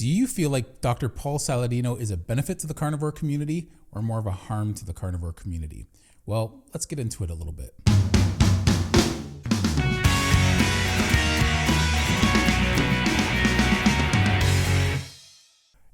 Do you feel like Dr. Paul Saladino is a benefit to the carnivore community or more of a harm to the carnivore community? Well, let's get into it a little bit.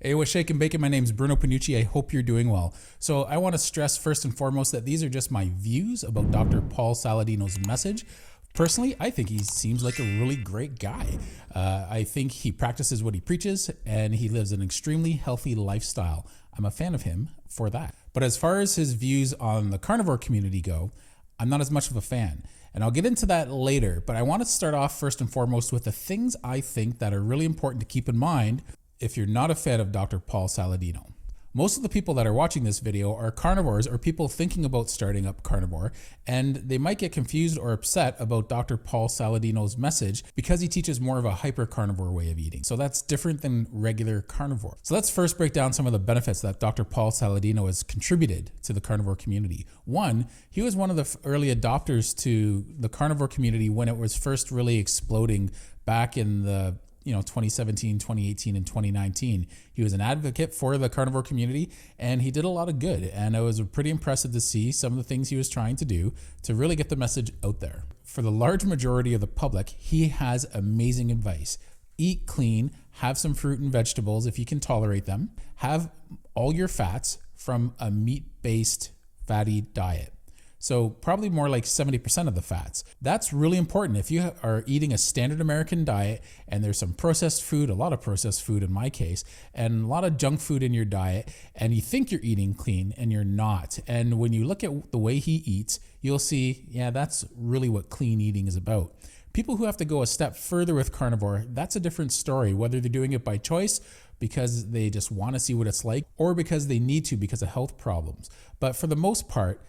Hey, what's shaking bacon? My name is Bruno Panucci. I hope you're doing well. So I want to stress first and foremost that these are just my views about Dr. Paul Saladino's message. Personally, I think he seems like a really great guy. I think he practices what he preaches and he lives an extremely healthy lifestyle. I'm a fan of him for that. But as far as his views on the carnivore community go, I'm not as much of a fan. And I'll get into that later, but I want to start off first and foremost with the things I think that are really important to keep in mind if you're not a fan of Dr. Paul Saladino. Most of the people that are watching this video are carnivores or people thinking about starting up carnivore, and they might get confused or upset about Dr. Paul Saladino's message because he teaches more of a hyper carnivore way of eating. So that's different than regular carnivore. So let's first break down some of the benefits that Dr. Paul Saladino has contributed to the carnivore community. One, he was one of the early adopters to the carnivore community when it was first really exploding back in the 2017, 2018, and 2019. He was an advocate for the carnivore community and he did a lot of good. And it was pretty impressive to see some of the things he was trying to do to really get the message out there. For the large majority of the public, he has amazing advice. Eat clean, have some fruit and vegetables if you can tolerate them, have all your fats from a meat-based fatty diet. So probably more like 70% of the fats. That's really important. If you are eating a standard American diet and there's some processed food, a lot of processed food in my case, and a lot of junk food in your diet, and you think you're eating clean and you're not. And when you look at the way he eats, you'll see, yeah, that's really what clean eating is about. People who have to go a step further with carnivore, that's a different story, whether they're doing it by choice, because they just want to see what it's like, or because they need to because of health problems. But for the most part,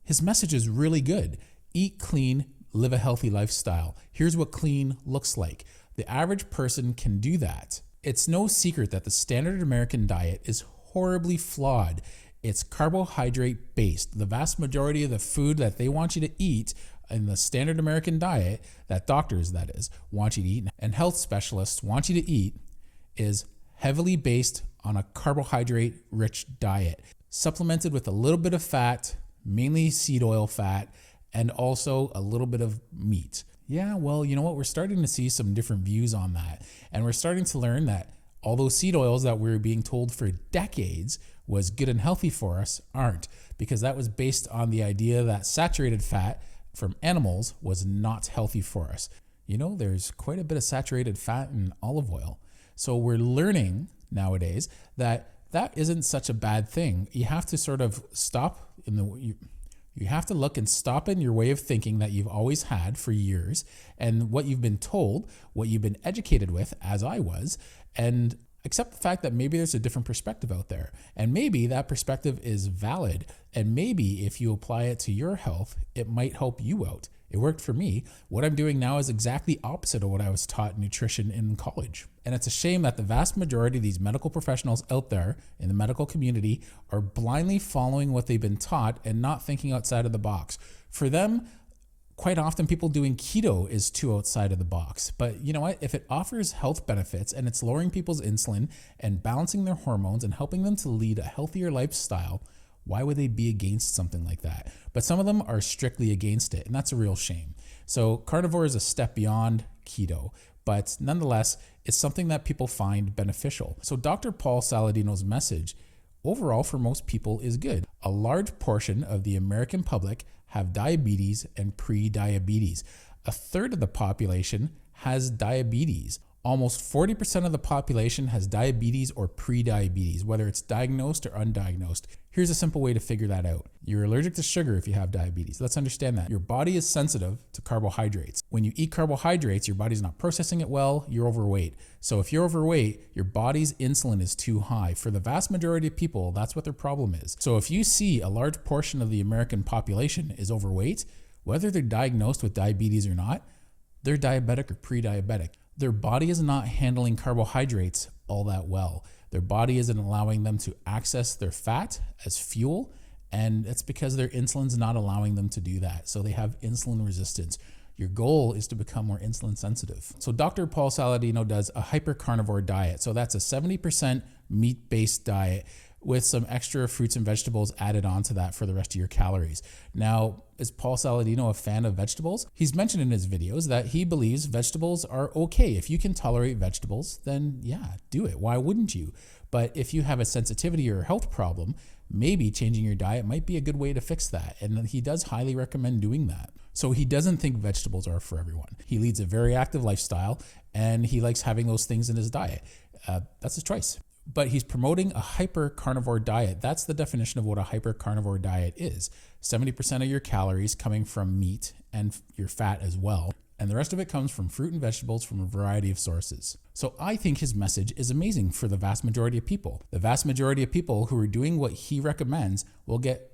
his message is really good. Eat clean, live a healthy lifestyle. Here's what clean looks like. The average person can do that. It's no secret that the standard American diet is horribly flawed. It's carbohydrate based. The vast majority of the food that they want you to eat in the standard American diet, that doctors, that is, want you to eat, and health specialists want you to eat, is heavily based on a carbohydrate-rich diet, supplemented with a little bit of fat, mainly seed oil fat, and also a little bit of meat. Yeah, well, you know what? We're starting to see some different views on that. And we're starting to learn that all those seed oils that we were being told for decades was good and healthy for us aren't, because that was based on the idea that saturated fat from animals was not healthy for us. There's quite a bit of saturated fat in olive oil. So we're learning nowadays that isn't such a bad thing. You have to sort of stop you have to look and stop in your way of thinking that you've always had for years and what you've been told, what you've been educated with, as I was, and accept the fact that maybe there's a different perspective out there. And maybe that perspective is valid. And maybe if you apply it to your health, it might help you out. It worked for me. What I'm doing now is exactly opposite of what I was taught in nutrition in college. And it's a shame that the vast majority of these medical professionals out there in the medical community are blindly following what they've been taught and not thinking outside of the box. For them, quite often people doing keto is too outside of the box. But you know what? If it offers health benefits and it's lowering people's insulin and balancing their hormones and helping them to lead a healthier lifestyle, why would they be against something like that? But some of them are strictly against it, and that's a real shame. So carnivore is a step beyond keto, but nonetheless, it's something that people find beneficial. So Dr. Paul Saladino's message overall for most people is good. A large portion of the American public have diabetes and pre-diabetes. A third of the population has diabetes. Almost 40% of the population has diabetes or pre-diabetes, whether it's diagnosed or undiagnosed. Here's a simple way to figure that out. You're allergic to sugar if you have diabetes. Let's understand that. Your body is sensitive to carbohydrates. When you eat carbohydrates, your body's not processing it well, you're overweight. So if you're overweight, your body's insulin is too high. For the vast majority of people, that's what their problem is. So if you see a large portion of the American population is overweight, whether they're diagnosed with diabetes or not, they're diabetic or pre-diabetic. Their body is not handling carbohydrates all that well. Their body isn't allowing them to access their fat as fuel, and it's because their insulin's not allowing them to do that. So they have insulin resistance. Your goal is to become more insulin sensitive. So Dr. Paul Saladino does a hypercarnivore diet. So that's a 70% meat-based diet with some extra fruits and vegetables added onto that for the rest of your calories. Now, is Paul Saladino a fan of vegetables? He's mentioned in his videos that he believes vegetables are okay. If you can tolerate vegetables, then yeah, do it. Why wouldn't you? But if you have a sensitivity or a health problem, maybe changing your diet might be a good way to fix that. And he does highly recommend doing that. So he doesn't think vegetables are for everyone. He leads a very active lifestyle and he likes having those things in his diet. That's his choice. But he's promoting a hypercarnivore diet. That's the definition of what a hypercarnivore diet is. 70% of your calories coming from meat and your fat as well. And the rest of it comes from fruit and vegetables from a variety of sources. So I think his message is amazing for the vast majority of people. The vast majority of people who are doing what he recommends will get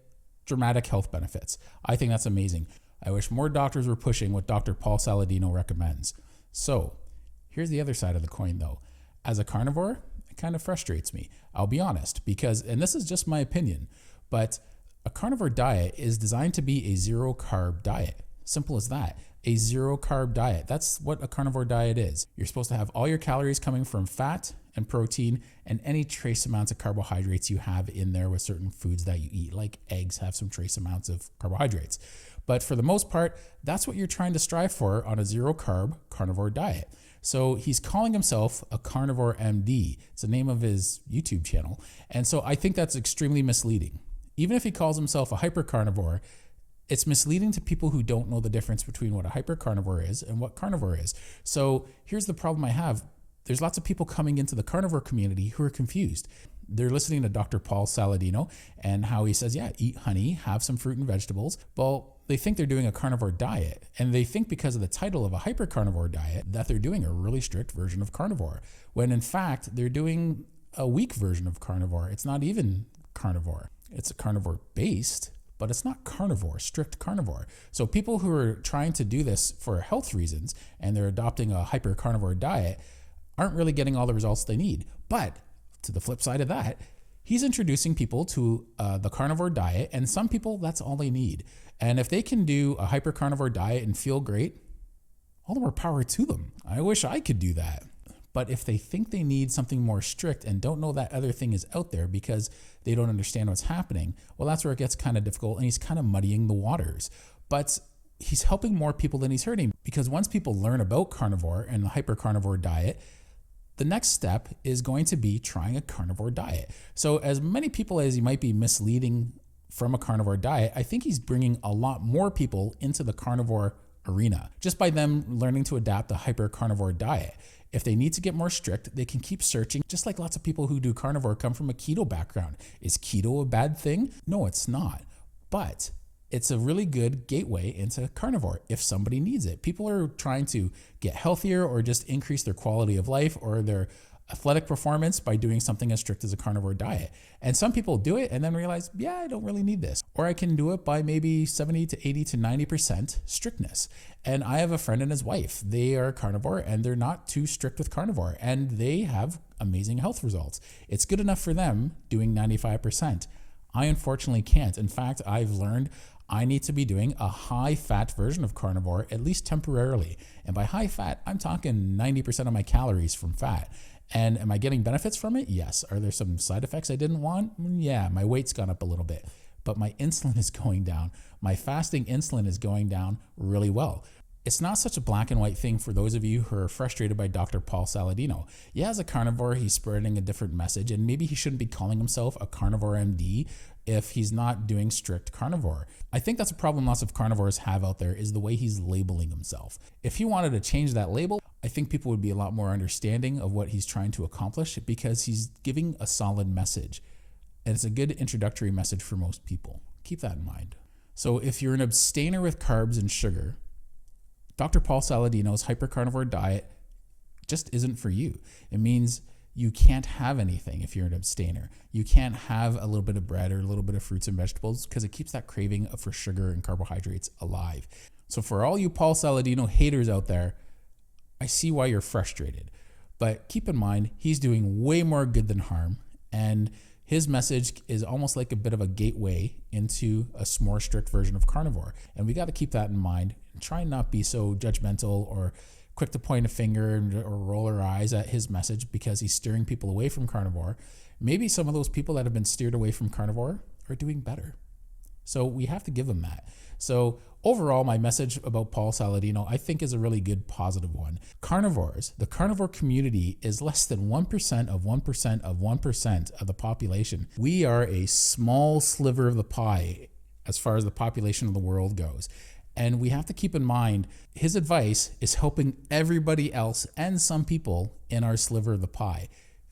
dramatic health benefits. I think that's amazing. I wish more doctors were pushing what Dr. Paul Saladino recommends. So here's the other side of the coin though. As a carnivore, it kind of frustrates me. I'll be honest, because, and this is just my opinion, but a carnivore diet is designed to be a zero carb diet. Simple as that. A zero carb diet. That's what a carnivore diet is. You're supposed to have all your calories coming from fat and protein and any trace amounts of carbohydrates you have in there with certain foods that you eat, like eggs have some trace amounts of carbohydrates. But for the most part, that's what you're trying to strive for on a zero carb carnivore diet. So he's calling himself a Carnivore MD. It's the name of his YouTube channel. And so I think that's extremely misleading. Even if he calls himself a hypercarnivore, it's misleading to people who don't know the difference between what a hypercarnivore is and what carnivore is. So here's the problem I have. There's lots of people coming into the carnivore community who are confused. They're listening to Dr. Paul Saladino and how he says, yeah, eat honey, have some fruit and vegetables. Well, they think they're doing a carnivore diet, and they think because of the title of a hypercarnivore diet that they're doing a really strict version of carnivore, when in fact they're doing a weak version of carnivore. It's not even carnivore. It's a carnivore based, but it's not carnivore, strict carnivore. So people who are trying to do this for health reasons and they're adopting a hypercarnivore diet aren't really getting all the results they need. But to the flip side of that, he's introducing people to the carnivore diet, and some people, that's all they need. And if they can do a hypercarnivore diet and feel great, all the more power to them. I wish I could do that. But if they think they need something more strict and don't know that other thing is out there because they don't understand what's happening, well, that's where it gets kind of difficult, and he's kind of muddying the waters. But he's helping more people than he's hurting, because once people learn about carnivore and the hypercarnivore diet, the next step is going to be trying a carnivore diet. So as many people as he might be misleading from a carnivore diet, I think he's bringing a lot more people into the carnivore arena just by them learning to adapt the hypercarnivore diet. If they need to get more strict, they can keep searching, just like lots of people who do carnivore come from a keto background. Is keto a bad thing? No, it's not. But it's a really good gateway into carnivore if somebody needs it. People are trying to get healthier or just increase their quality of life or their athletic performance by doing something as strict as a carnivore diet. And some people do it and then realize, yeah, I don't really need this. Or I can do it by maybe 70 to 80 to 90% strictness. And I have a friend and his wife. They are carnivore and they're not too strict with carnivore, and they have amazing health results. It's good enough for them doing 95%. I unfortunately can't. In fact, I've learned I need to be doing a high fat version of carnivore, at least temporarily. And by high fat, I'm talking 90% of my calories from fat. And am I getting benefits from it? Yes. Are there some side effects I didn't want? Yeah, my weight's gone up a little bit, but my insulin is going down. My fasting insulin is going down really well. It's not such a black and white thing for those of you who are frustrated by Dr. Paul Saladino. Yeah, as a carnivore, he's spreading a different message, and maybe he shouldn't be calling himself a Carnivore MD if he's not doing strict carnivore. I think that's a problem lots of carnivores have out there, is the way he's labeling himself. If he wanted to change that label, I think people would be a lot more understanding of what he's trying to accomplish, because he's giving a solid message. And it's a good introductory message for most people. Keep that in mind. So if you're an abstainer with carbs and sugar, Dr. Paul Saladino's hypercarnivore diet just isn't for you. It means you can't have anything if you're an abstainer. You can't have a little bit of bread or a little bit of fruits and vegetables, because it keeps that craving for sugar and carbohydrates alive. So for all you Paul Saladino haters out there, I see why you're frustrated. But keep in mind, he's doing way more good than harm, and His message is almost like a bit of a gateway into a more strict version of carnivore. And we got to keep that in mind. Try and not be so judgmental or quick to point a finger or roll our eyes at his message because he's steering people away from carnivore. Maybe some of those people that have been steered away from carnivore are doing better. So we have to give them that. So overall, my message about Paul Saladino, I think, is a really good positive one. Carnivores, the carnivore community is less than 1% of 1% of 1% of the population. We are a small sliver of the pie as far as the population of the world goes. And we have to keep in mind, his advice is helping everybody else and some people in our sliver of the pie.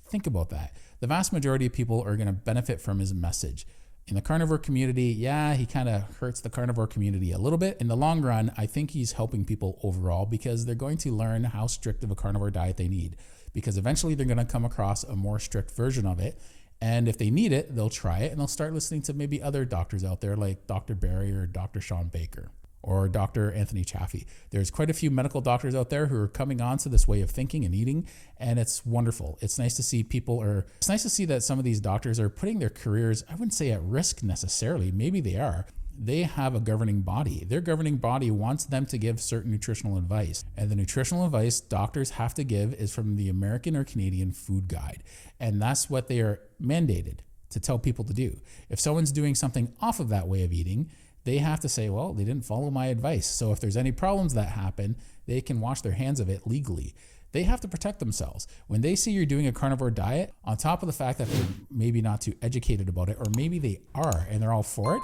Think about that. The vast majority of people are going to benefit from his message. In the carnivore community, yeah, he kind of hurts the carnivore community a little bit. In the long run, I think he's helping people overall because they're going to learn how strict of a carnivore diet they need. Because eventually they're going to come across a more strict version of it. And if they need it, they'll try it and they'll start listening to maybe other doctors out there like Dr. Barry or Dr. Sean Baker or Dr. Anthony Chaffee. There's quite a few medical doctors out there who are coming on to this way of thinking and eating, and it's wonderful. It's nice to see it's nice to see that some of these doctors are putting their careers, I wouldn't say at risk necessarily, maybe they are. They have a governing body. Their governing body wants them to give certain nutritional advice. And the nutritional advice doctors have to give is from the American or Canadian Food Guide. And that's what they are mandated to tell people to do. If someone's doing something off of that way of eating, they have to say, well, they didn't follow my advice. So if there's any problems that happen, they can wash their hands of it legally. They have to protect themselves. When they see you're doing a carnivore diet, on top of the fact that they're maybe not too educated about it, or maybe they are and they're all for it,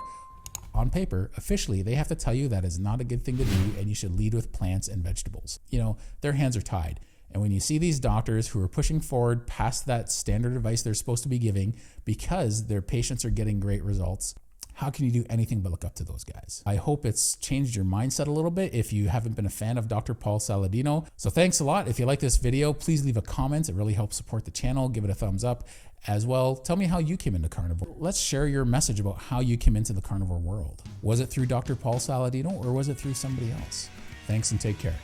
on paper, officially, they have to tell you that is not a good thing to do and you should lead with plants and vegetables. You know, their hands are tied. And when you see these doctors who are pushing forward past that standard advice they're supposed to be giving because their patients are getting great results, how can you do anything but look up to those guys? I hope it's changed your mindset a little bit if you haven't been a fan of Dr. Paul Saladino. So thanks a lot. If you like this video, please leave a comment. It really helps support the channel. Give it a thumbs up as well. Tell me how you came into carnivore. Let's share your message about how you came into the carnivore world. Was it through Dr. Paul Saladino or was it through somebody else? Thanks and take care.